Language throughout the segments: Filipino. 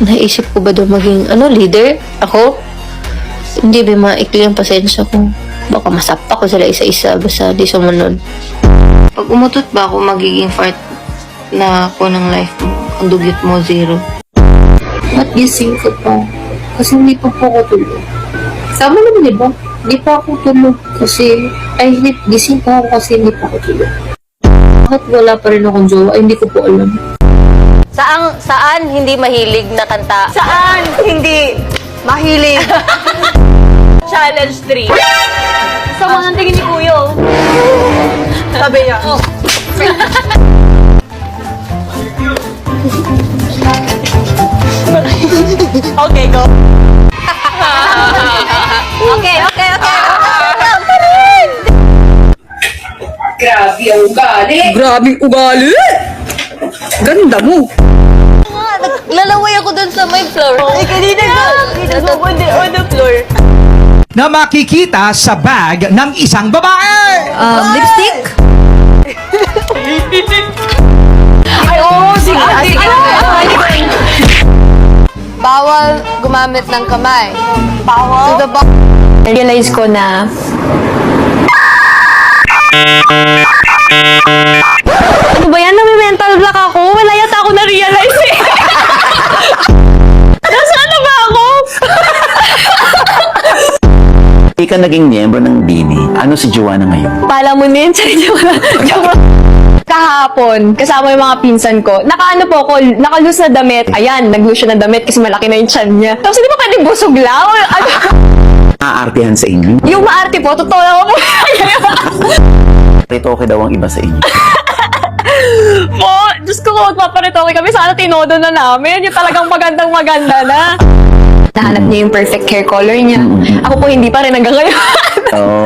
naisip ko ba daw maging, leader? Ako? Hindi ba maikli ang pasensya ko? Baka masapa ko sila isa-isa basta di sumunod. Pag umutot ba ako, magiging part na ako ng life mo? Ang dugyot mo, zero. Ba't gising ko pa? Kasi hindi pa po ako tulog. Sama naman, di ba? Hindi pa ako tulog kasi, gising pa ako kasi hindi pa ako tulog. Bakit wala pa rin akong jowa? Ay, hindi ko po alam. Saan hindi mahilig na kanta? Saan hindi mahilig? Challenge 3. Sama ng tingin ni Kuyo. Sabi niya. Oh. Okay, go. Okay. Grabe ang ugali! Grabe ugali! Ganda mo! Lalaway ako dun sa may floor. Ay, kanina on the floor. Na makikita sa bag ng isang babae. Lipstick? Ay, oo, sige. Bawal gumamit ng kamay. Bawal? Realize ko na Ano ba yan? Nami-mental block ako? Wala yata ako na-realize eh. Nasaan na ba ako? Hindi ka naging miyembro ng Bini. Ano si Joanna ngayon? Pala mo din. Kahapon, kasama yung mga pinsan ko, nakaano po ako, nakalus na damit. Ayan, nag-lose siya ng damit kasi malaki na yung tiyan niya. Tapos hindi ba pwedeng busog lang? Ano? Aartihan sa inyo? Yung maarte po, totoo lang ako. Ritoke daw ang iba sa inyo. Po, Diyos ko kung magpaparitoke kami, sana tinodo na namin. Yung talagang magandang-maganda na. Nahanap niya yung perfect hair color niya. Ako po hindi pa rin hanggang ngayon. Oh.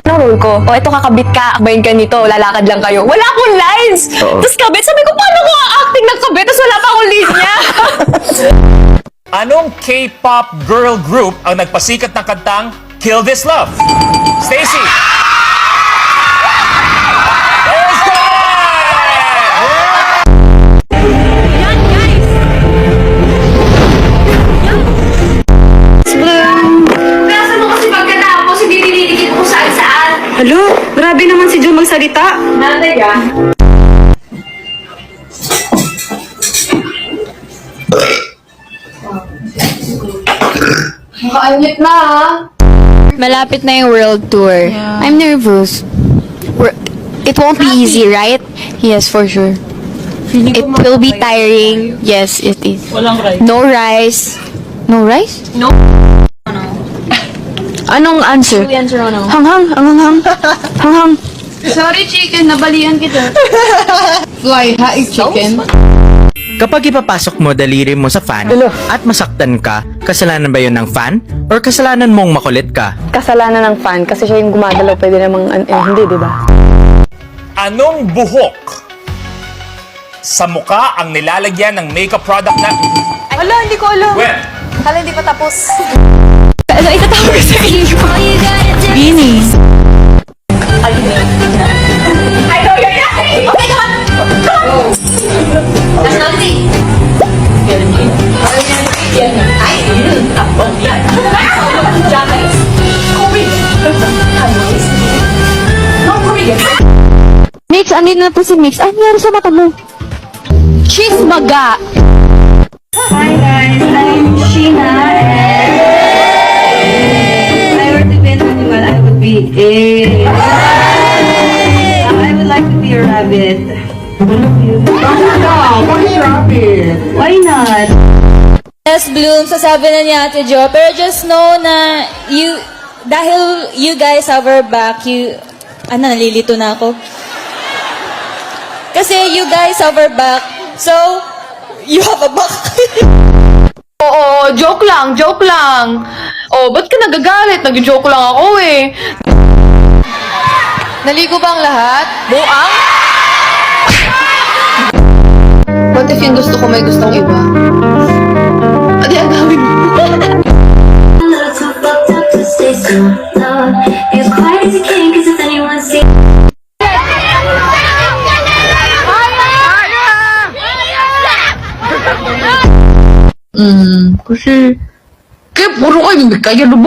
Anong role ko? O, eto kakabit ka, akbayin ka nito, lalakad lang kayo. Wala akong lines! Oo. Tapos kabit, sabi ko, paano ko acting ng kabit? Tapos wala pa akong linya. Anong K-pop girl group ang nagpasikat ng kantang Kill This Love? Stacy! It's Kaya mo kasi pagkatapos, hindi diniligid ko saan-saan. Hello? Grabe naman si Jun magsalita. Nanay ka? Makaanit na, ha? Malapit na yung world tour. I'm nervous. It won't be easy, right? Yes, for sure. It will be tiring. Yes, it is. Walang rice. No rice. No rice? No. Anong answer? Answer ano? Hanghang, hanghang, hanghang. Sorry, chicken. Nabalian kita. Fly, hi, chicken. Kapag ipapasok mo daliri mo sa fan at masaktan ka, kasalanan ba yun ng fan? Or kasalanan mong makulit ka? Kasalanan ng fan kasi siya yung gumagalaw. Pwede namang, hindi, di ba? Anong buhok sa muka ang nilalagyan ng makeup product na... Wala, hindi ko alam. Well, Kala hindi pa tapos. Ano, itatawag ko sa inyo. Bini. I know you're yapping! Okay, come on! Come on! That's not me. Mix, andito na po si Mix. Ay, nangyari sa mata mo. Cheese maga. Hi guys, I'm Sheena and if I were to be an animal, I would be I would like to be a rabbit. Why not? Yes, Bloom, sasabi na ni Ate Jo, pero just know na dahil you guys have our back, nalilito na ako. Kasi you guys have our back, so, you have a back. Oo, joke lang, joke lang. Oh, ba't ka nagagalit? Nag-joke lang ako eh. Naligo ba ang lahat? Buang? What if yung gusto ko may gustong iba? Adi, ang dami mo. Kasi, kaya puro kayo,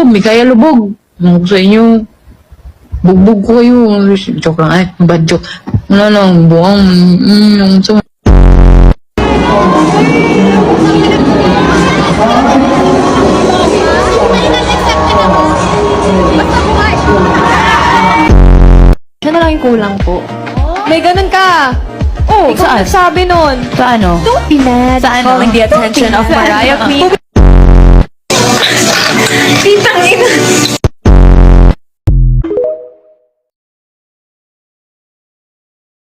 may kaya lubog. Ano ko sa inyo, bugbog ko kayo. Joke lang, ay, bad joke. Wala lang, buwang, yung sa... Siya na lang yung kulang po. May ganun ka! Oh, ikaw nagsabi nun. Sa ano? Don't be mad. Sa ano? Calling the attention of Mariah Queen. Tita,